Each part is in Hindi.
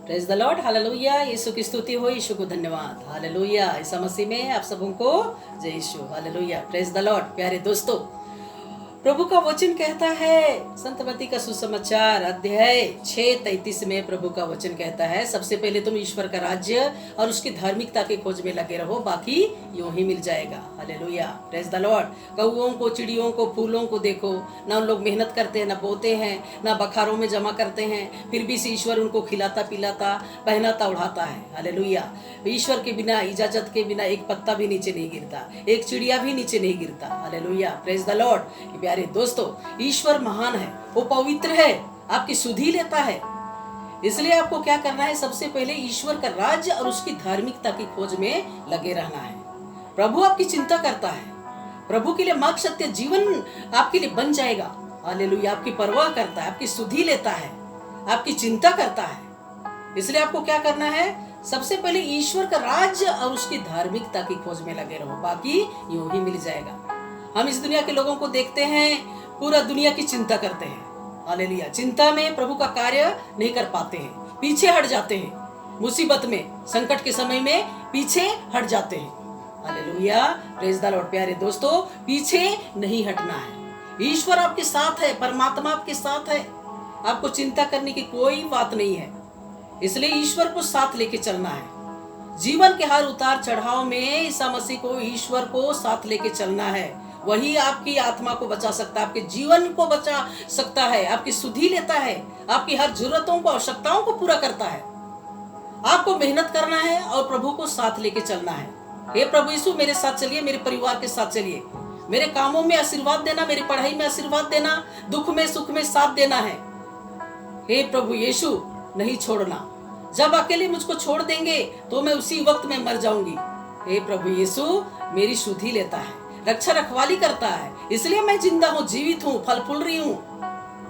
Praise the Lord, hallelujah. Yeshu की स्तुति हो, यीशु को धन्यवाद, हालेलुया। ईसा मसीह में आप सबको जय यीशु, हालेलुया। Praise the Lord. प्यारे दोस्तों, प्रभु का वचन कहता है, संत मत्ती का सुसमाचार अध्याय 6:33 में प्रभु का वचन कहता है, सबसे पहले तुम ईश्वर का राज्य और उसकी धार्मिकता की खोज में लगे रहो, बाकी यूं ही मिल जाएगा, हालेलुया। Praise the Lord. कौओं को, चिड़ियों को, फूलों को देखो ना, उन लोग मेहनत करते हैं, ना बोते हैं, ना बखारों में जमा करते हैं, फिर भी ईश्वर उनको खिलाता पिलाता पहनाता उड़ाता है, हालेलुया। ईश्वर के बिना, इजाजत के बिना एक पत्ता भी नीचे नहीं गिरता, एक चिड़िया भी नीचे नहीं गिरता, हालेलुया। Praise the Lord. प्यारे दोस्तों, ईश्वर महान है, वो पवित्र है, आपकी सुधि लेता है। इसलिए आपको क्या करना है, सबसे पहले ईश्वर का राज्य और उसकी धार्मिकता की खोज में लगे रहना है। प्रभु आपकी चिंता करता है, प्रभु के लिए मार्ग सत्य जीवन आपके लिए बन जाएगा, हालेलुया। आपकी परवाह करता है, आपकी सुधि लेता है, आपकी चिंता करता है। इसलिए आपको क्या करना है, सबसे पहले ईश्वर का राज्य और उसकी धार्मिकता की खोज में लगे रहो, बाकी यूं ही मिल जाएगा। हम इस दुनिया के लोगों को देखते हैं, पूरा दुनिया की चिंता करते हैं, हालेलुया। चिंता में प्रभु का कार्य नहीं कर पाते हैं, पीछे हट जाते हैं, मुसीबत में, संकट के समय में पीछे हट जाते हैं, हालेलुया। Praise the Lord. प्यारे दोस्तों, पीछे नहीं हटना है। ईश्वर आपके साथ है, परमात्मा आपके साथ है, आपको चिंता करने की कोई बात नहीं है। इसलिए ईश्वर को साथ लेके चलना है। जीवन के हर उतार चढ़ाव में ईसा मसीह को, ईश्वर को साथ लेके चलना है। वही आपकी आत्मा को बचा सकता है, आपके जीवन को बचा सकता है, आपकी सुधि लेता है, आपकी हर जरूरतों को, आवश्यकताओं को पूरा करता है। आपको मेहनत करना है और प्रभु को साथ लेके चलना है। हे प्रभु यीशु, मेरे साथ चलिए, मेरे परिवार के साथ चलिए, मेरे कामों में आशीर्वाद देना, मेरी पढ़ाई में आशीर्वाद देना, दुख में सुख में साथ देना है। हे प्रभु यीशु, नहीं छोड़ना। जब अकेले मुझको छोड़ देंगे तो मैं उसी वक्त में मर जाऊंगी। हे प्रभु यीशु, मेरी सुधि लेता है, रक्षा रखवाली करता है, इसलिए मैं जिंदा हूँ, जीवित हूँ, फल फूल रही हूँ,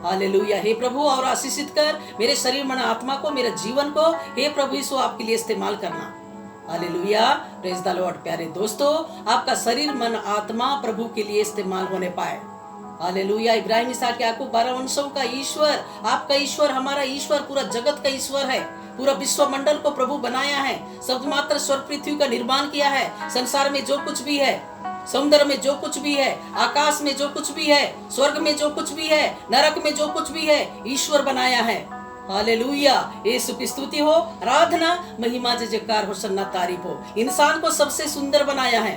हालेलुया। हे प्रभु, और आशीषित कर मेरे शरीर मन आत्मा को, मेरे जीवन को, हे प्रभु यीशु, आपके लिए इस्तेमाल करना, हालेलुया। Praise the Lord. प्यारे दोस्तों, आपका शरीर मन आत्मा प्रभु के लिए इस्तेमाल होने पाए, हालेलुया। इब्राहिम, इसहाक, याकूब 12 वंशों का ईश्वर, आपका ईश्वर, हमारा ईश्वर, पूरा जगत का ईश्वर है। पूरा विश्व मंडल को प्रभु बनाया है, शब्द मात्र स्वर्ग पृथ्वी का निर्माण किया है। संसार में जो कुछ भी है, समुद्र में जो कुछ भी है, आकाश में जो कुछ भी है, स्वर्ग में जो कुछ भी है, नरक में जो कुछ भी है, ईश्वर बनाया है, हालेलुया। यीशु की स्तुति हो, आराधना, महिमा, जयकार हो, सन्ना तारीफ हो। इंसान को सबसे सुंदर बनाया है,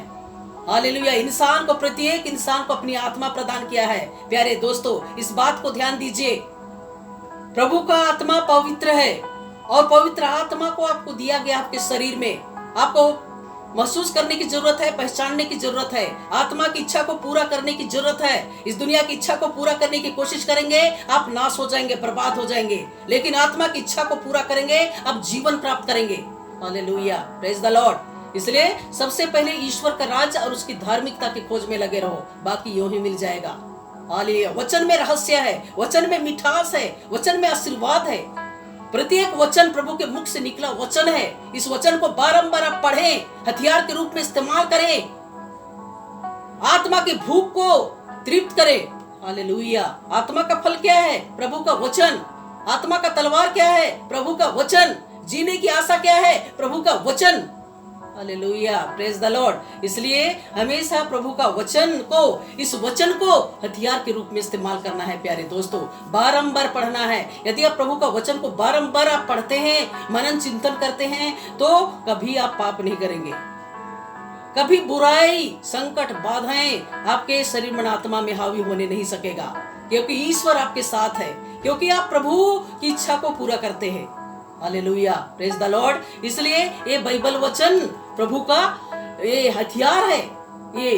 हालेलुया। इंसान को, प्रत्येक इंसान को अपनी आत्मा प्रदान किया है। प्यारे दोस्तों, इस बात को ध्यान दीजिए, प्रभु का आत्मा पवित्र है और पवित्र आत्मा को आपको दिया गया आपके शरीर में। आपको महसूस करने की जरूरत है, पहचानने की जरूरत है, आत्मा की इच्छा को पूरा करने की जरूरत है। इस दुनिया की इच्छा को पूरा करने की कोशिश करेंगे, आप नाश हो जाएंगे, बर्बाद हो जाएंगे। लेकिन आत्मा की इच्छा को पूरा करेंगे, आप जीवन प्राप्त करेंगे, हालेलुया। Praise the Lord. इसलिए सबसे पहले ईश्वर का राज्य और उसकी धार्मिकता की खोज में लगे रहो, बाकी यूं ही मिल जाएगा, हालेलुया। वचन में रहस्य है, वचन में मिठास है, वचन में आशीर्वाद है। प्रत्येक वचन प्रभु के मुख से निकला वचन है। इस वचन को बारंबार आप पढ़ें, हथियार के रूप में इस्तेमाल करें, आत्मा की भूख को तृप्त करें, हालेलुया। आत्मा का फल क्या है? प्रभु का वचन। आत्मा का तलवार क्या है? प्रभु का वचन। जीने की आशा क्या है? प्रभु का वचन, हालेलुया। Praise the Lord. इसलिए हमेशा प्रभु का वचन को, इस वचन को हथियार के रूप में इस्तेमाल करना है। प्यारे दोस्तों, बारंबार पढ़ना है। यदि आप प्रभु का वचन को बारंबार आप पढ़ते हैं, मनन चिंतन करते हैं, तो कभी आप पाप नहीं करेंगे, कभी बुराई, संकट, बाधाएं आपके शरीर मन आत्मा में हावी होने नहीं सकेगा, क्योंकि ईश्वर आपके साथ है, क्योंकि आप प्रभु की इच्छा को पूरा करते हैं, हालेलुया। Praise the Lord. इसलिए ये बाइबल वचन प्रभु का ये हथियार है, ये,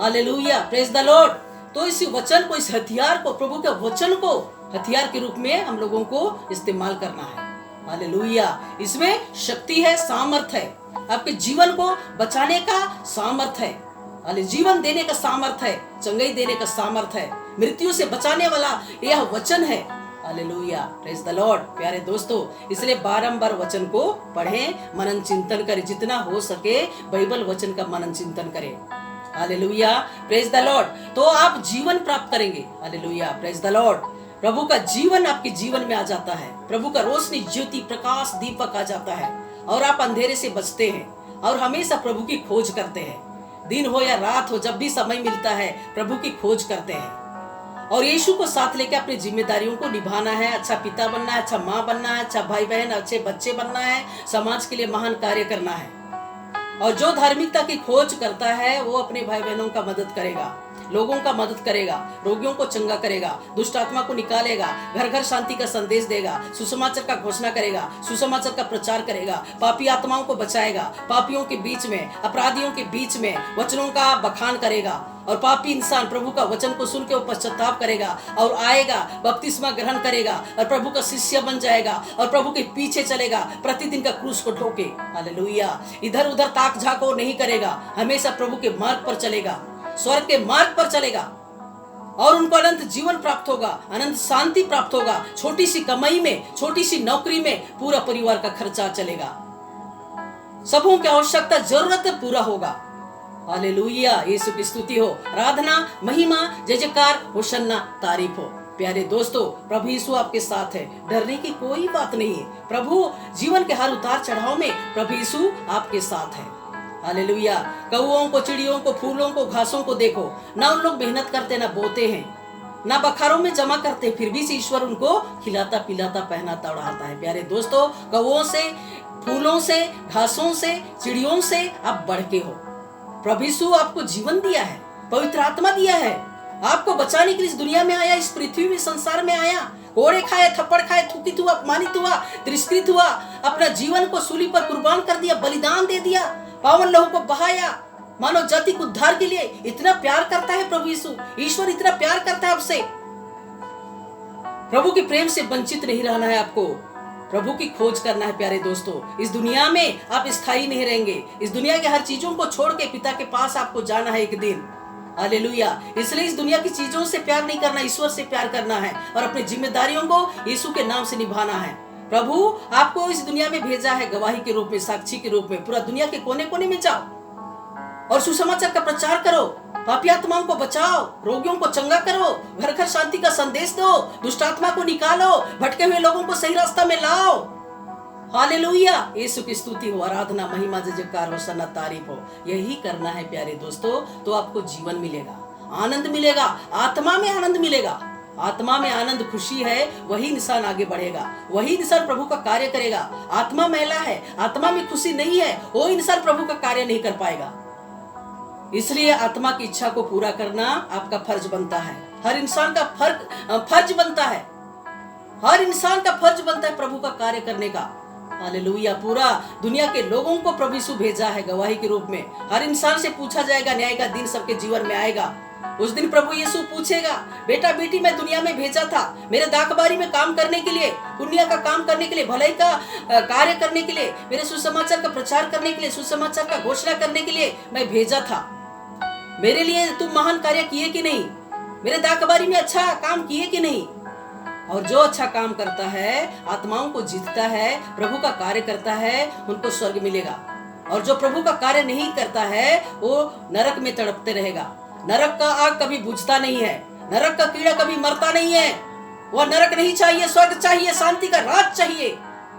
हालेलुया। Praise the Lord. तो इस वचन को, इस हथियार को, प्रभु के वचन को हथियार के रूप में हम लोगों को इस्तेमाल करना है, हालेलुया। इसमें शक्ति है, सामर्थ है, आपके जीवन को बचाने का सामर्थ है, जीवन देने का सामर्थ है, चंगाई देने का सामर्थ है, मृत्यु से बचाने वाला यह वचन है, हालेलुया। Praise the Lord. प्यारे दोस्तों, इसलिए बारंबार वचन को पढ़ें, मनन चिंतन करें, जितना हो सके बाइबल वचन का मनन चिंतन करें, हालेलुया। Praise the Lord. तो आप जीवन प्राप्त करेंगे, हालेलुया। Praise the Lord. प्रभु का जीवन आपके जीवन में आ जाता है, प्रभु का रोशनी, ज्योति, प्रकाश, दीपक आ जाता है और आप अंधेरे से बचते हैं और हमेशा प्रभु की खोज करते हैं। दिन हो या रात हो, जब भी समय मिलता है प्रभु की खोज करते हैं और यीशु को साथ लेकर अपनी जिम्मेदारियों को निभाना है। अच्छा पिता बनना है, अच्छा माँ बनना है, अच्छा भाई बहन, अच्छे बच्चे बनना है, समाज के लिए महान कार्य करना है। और जो धार्मिकता की खोज करता है वो अपने भाई बहनों का मदद करेगा, लोगों का मदद करेगा, रोगियों को चंगा करेगा, दुष्ट आत्मा को निकालेगा, घर घर शांति का संदेश देगा, सुसमाचार का घोषणा करेगा, सुसमाचार का प्रचार करेगा, पापी आत्माओं को बचाएगा, पापियों के बीच में, अपराधियों के बीच में वचनों का बखान करेगा और पापी इंसान प्रभु का वचन को सुन के वो पश्चाताप करेगा और आएगा, बपतिस्मा ग्रहण करेगा और प्रभु का शिष्य बन जाएगा और प्रभु के पीछे चलेगा, प्रतिदिन का क्रूस को ढोके। हालेलुया। इधर उधर ताक झाको नहीं करेगा, हमेशा प्रभु के मार्ग पर चलेगा, स्वर्ग के मार्ग पर चलेगा और उनको अनंत जीवन प्राप्त होगा, अनंत शांति प्राप्त होगा। छोटी सी कमाई में, छोटी सी नौकरी में पूरा परिवार का खर्चा चलेगा, सबों की आवश्यकता, जरूरत पूरा होगा। हालेलुया। यीशु की स्तुति हो, आराधना, महिमा, जय जयकार, होशन्ना, तारीफ हो। प्यारे दोस्तों, प्रभु यीशु आपके साथ है, डरने की कोई बात नहीं है। प्रभु जीवन के हर उतार चढ़ाव में प्रभु यीशु आपके साथ है। हालेलुया। कौओं को, चिड़ियों को, फूलों को, घासों को देखो, ना उन लोग मेहनत करते, ना बोते हैं, ना बखारों में जमा करते, फिर भी ईश्वर उनको खिलाता, पिलाता, पहनाता, उड़ाता है। प्यारे दोस्तों, कौओं से, फूलों से, घासों से, चिड़ियों से आप बढ़ के हो। प्रभु यीशु आपको जीवन दिया है, पवित्र आत्मा दिया है, आपको बचाने के लिए इस दुनिया में आया, इस पृथ्वी में, संसार में आया। कोड़े खाए, थप्पड़ खाए, थूकित हुआ, अपमानित हुआ, तिरस्कृत हुआ, अपना जीवन को सूली पर कुर्बान कर दिया, बलिदान दे दिया, पावन लहू को बहाया, मानव जाति को उद्धार के लिए। इतना प्यार करता है प्रभु यीशु, ईश्वर इतना प्यार करता है आपसे। प्रभु के प्रेम से वंचित नहीं रहना है आपको, प्रभु की खोज करना है। प्यारे दोस्तों, इस दुनिया में आप स्थायी नहीं रहेंगे, इस दुनिया के हर चीजों को छोड़ के पिता के पास आपको जाना है एक दिन। हालेलुया। इसलिए इस दुनिया की चीजों से प्यार नहीं करना, ईश्वर से प्यार करना है और अपनी जिम्मेदारियों को यीशु के नाम से निभाना है। प्रभु आपको इस दुनिया में भेजा है गवाही के रूप में, साक्षी के रूप में। पूरा दुनिया के कोने कोने में जाओ और सुसमाचार का प्रचार करो, पापी आत्माओं को बचाओ, रोगियों को चंगा करो, घर घर शांति का संदेश दो, दुष्ट आत्मा को निकालो, भटके हुए लोगों को सही रास्ता में लाओ। हालेलुया। यीशु की स्तुति हो, आराधना, महिमा, जय जयकार, होशन्ना, तारीफ हो। यही करना है प्यारे दोस्तों, तो आपको जीवन मिलेगा, आनंद मिलेगा, आत्मा में आनंद मिलेगा। आत्मा में आनंद, खुशी है, वही इंसान आगे बढ़ेगा, वही इंसान प्रभु का कार्य करेगा। आत्मा मैला है, आत्मा में खुशी नहीं है, वो इंसान प्रभु का कार्य नहीं कर पाएगा। इसलिए आत्मा की इच्छा को पूरा करना आपका फर्ज बनता है, हर इंसान का फर्ज बनता है, हर इंसान का फर्ज बनता है प्रभु का कार्य करने का। हालेलुया। पूरा दुनिया के लोगों को प्रभु यीशु भेजा है गवाही के रूप में। हर इंसान से पूछा जाएगा, न्याय का दिन सबके जीवन में आएगा। उस दिन प्रभु यीशु पूछेगा, बेटा बेटी मैं दुनिया में भेजा था मेरे दाखबारी में काम करने के लिए, पुण्य का काम करने के लिए, भलाई का कार्य करने के लिए, मेरे सुसमाचार का प्रचार करने के लिए, सुसमाचार का घोषणा करने के लिए मैं भेजा था। मेरे लिए तुम महान कार्य किए कि नहीं, मेरे दाखबारी में अच्छा काम किए कि नहीं। और जो अच्छा काम करता है, आत्माओं को जीतता है, प्रभु का कार्य करता है, उनको स्वर्ग मिलेगा। और जो प्रभु का कार्य नहीं करता है वो नरक में तड़पते रहेगा। नरक का आग कभी बुझता नहीं है, नरक का कीड़ा कभी मरता नहीं है। वह नरक नहीं चाहिए, स्वर्ग चाहिए, शांति का राज चाहिए।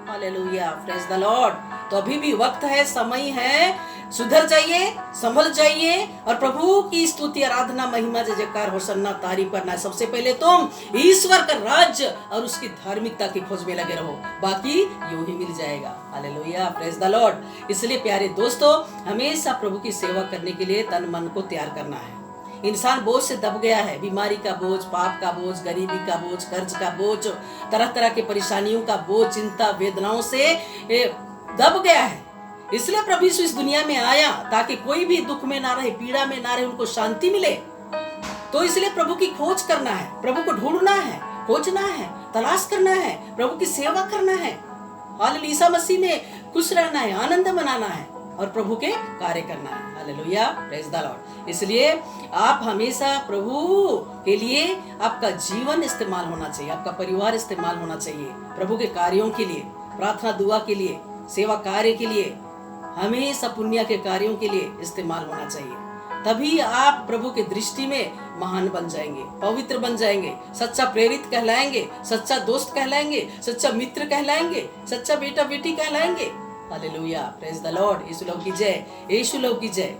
Hallelujah, praise the Lord. तो अभी भी वक्त है, समय है, सुधर जाइए, संभल जाइए और प्रभु की स्तुति, आराधना, महिमा, जय जयकार, होशन्ना, तारीफ करना है। सबसे पहले तुम ईश्वर का राज्य और उसकी धार्मिकता की खोज में लगे रहो, बाकी यूं ही मिल जाएगा। Hallelujah, praise the Lord. इसलिए प्यारे दोस्तों, हमेशा प्रभु की सेवा करने के लिए तन मन को तैयार करना है। इंसान बोझ से दब गया है, बीमारी का बोझ, पाप का बोझ, गरीबी का बोझ, कर्ज का बोझ, तरह तरह के परेशानियों का बोझ, चिंता वेदनाओं से दब गया है। इसलिए प्रभु यीशु इस दुनिया में आया ताकि कोई भी दुख में ना रहे, पीड़ा में ना रहे, उनको शांति मिले। तो इसलिए प्रभु की खोज करना है, प्रभु को ढूंढना है, खोजना है, तलाश करना है, प्रभु की सेवा करना है। हालेलुया, ईसा मसीह में खुश रहना है, आनंद मनाना है और प्रभु के कार्य करना है। Hallelujah, praise the Lord. इसलिए आप हमेशा प्रभु के लिए आपका जीवन इस्तेमाल होना चाहिए, आपका परिवार इस्तेमाल होना चाहिए, प्रभु के कार्यों के लिए, प्रार्थना दुआ के लिए, सेवा कार्य के लिए, हमेशा पुण्य के कार्यों के लिए इस्तेमाल होना चाहिए। तभी आप प्रभु के दृष्टि में महान बन जाएंगे, पवित्र बन जाएंगे, सच्चा प्रेरित कहलाएंगे, सच्चा दोस्त कहलाएंगे, सच्चा मित्र कहलाएंगे, सच्चा बेटा बेटी कहलाएंगे। Hallelujah, praise the Lord. Yeshu लोग की जय, यीशु लोग की जय।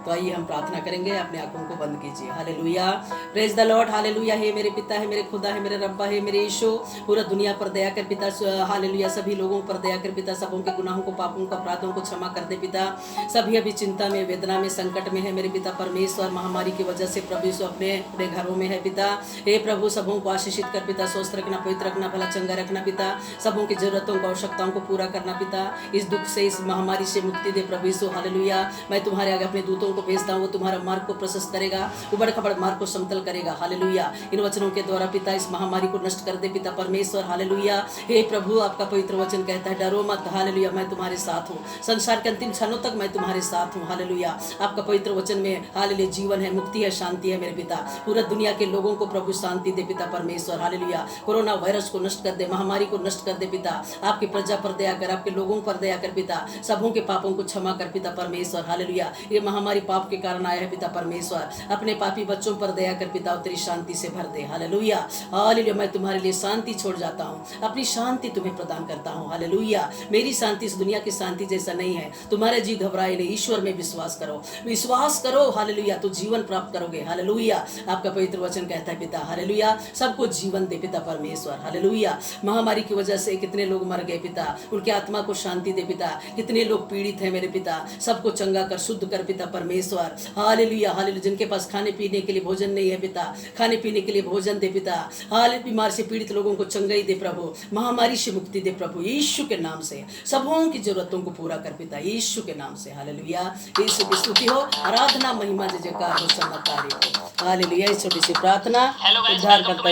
तो आइए हम प्रार्थना करेंगे, अपने आंखों को बंद कीजिए। Hallelujah, praise the Lord. Hallelujah. हे मेरे पिता, है मेरे खुदा, है मेरे रब्बा, है मेरे यीशु, पूरा दुनिया पर दया कर पिता। हालेलुया, सभी लोगों पर दया कर पिता। सबों के गुनाहों को, पापों को, अपराधों को क्षमा कर दे पिता। सभी अभी चिंता में, वेदना में, संकट में है मेरे पिता परमेश्वर। महामारी की वजह से प्रभु यीशु अपने घरों में है पिता। हे प्रभु, सबों को आशीषित कर पिता, स्वस्थ रखना, पवित्र रखना, भला चंगा रखना पिता। सबों की जरूरतों को, आवश्यकताओं को पूरा करना पिता। इस दुख से, इस महामारी से मुक्ति दे प्रभु यीशु। हालेलुया। मैं तुम्हारे आगे अपने दूतों को भेजता हूँ, वो तुम्हारा मार्ग को प्रशस्त करेगा, उबड़ खबड़ मार्ग को समतल करेगा। हालेलुया। इन वचनों के द्वारा पिता इस महामारी को नष्ट कर दे पिता परमेश्वर। हालेलुया। हे प्रभु, आपका पवित्र वचन कहता है, डरो मत। हालेलुया, मैं तुम्हारे साथ हूँ, संसार के अंतिम क्षणों तक मैं तुम्हारे साथ हूँ। हालेलुया। आपका पवित्र वचन में हालेलुया जीवन है, मुक्ति है, शांति है मेरे पिता। पूरा दुनिया के लोगों को प्रभु शांति दे पिता परमेश्वर। हालेलुया। कोरोना वायरस को नष्ट कर दे, महामारी को नष्ट कर दे पिता। आपकी प्रजा पर दया कर, आपके लोगों पर दया कर पिता। सबों के पापों को क्षमा कर पिता परमेश्वर। हालेलुया। ये महामारी पाप के कारण आया है पिता परमेश्वर। अपने पापी बच्चों पर दया कर पिता, तेरी शांति से भर दे। हालेलुया। हालेलुया। मैं तुम्हारे लिए शांति छोड़ जाता हूँ, अपनी शांति तुम्हें प्रदान करता हूँ। हालेलुया। मेरी शांति इस दुनिया की शांति जैसा नहीं है। तुम्हारे जी घबराए नहीं, ईश्वर में विश्वास करो, विश्वास करो। हालेलुया, तो जीवन प्राप्त करोगे। हालेलुया। आपका पवित्र वचन कहता है पिता। हालेलुया। सबको जीवन दे पिता परमेश्वर। हालेलुया। महामारी की वजह से कितने लोग मर गए पिता, उनकी आत्मा को शांति दे पिता। कितने लोग पीड़ित हैं मेरे पिता, सबको चंगा कर, शुद्ध कर पिता परमेश्वर। हालेलुया। हालेलुया। जिनके पास खाने पीने के लिए भोजन नहीं है पिता, खाने पीने के लिए भोजन दे पिता। हाल बीमार से पीड़ित लोगों को चंगाई दे प्रभु, महामारी से मुक्ति दे प्रभु यीशु के नाम से। सबों की जरूरतों को पूरा कर पिता यीशु के नाम से। हालेलुया। यीशु की स्तुति हो, आराधना, महिमा, जय जयकार हो, सन्नत तारीफ हो। हालेलुया। इस छोटी सी प्रार्थना उद्धार करता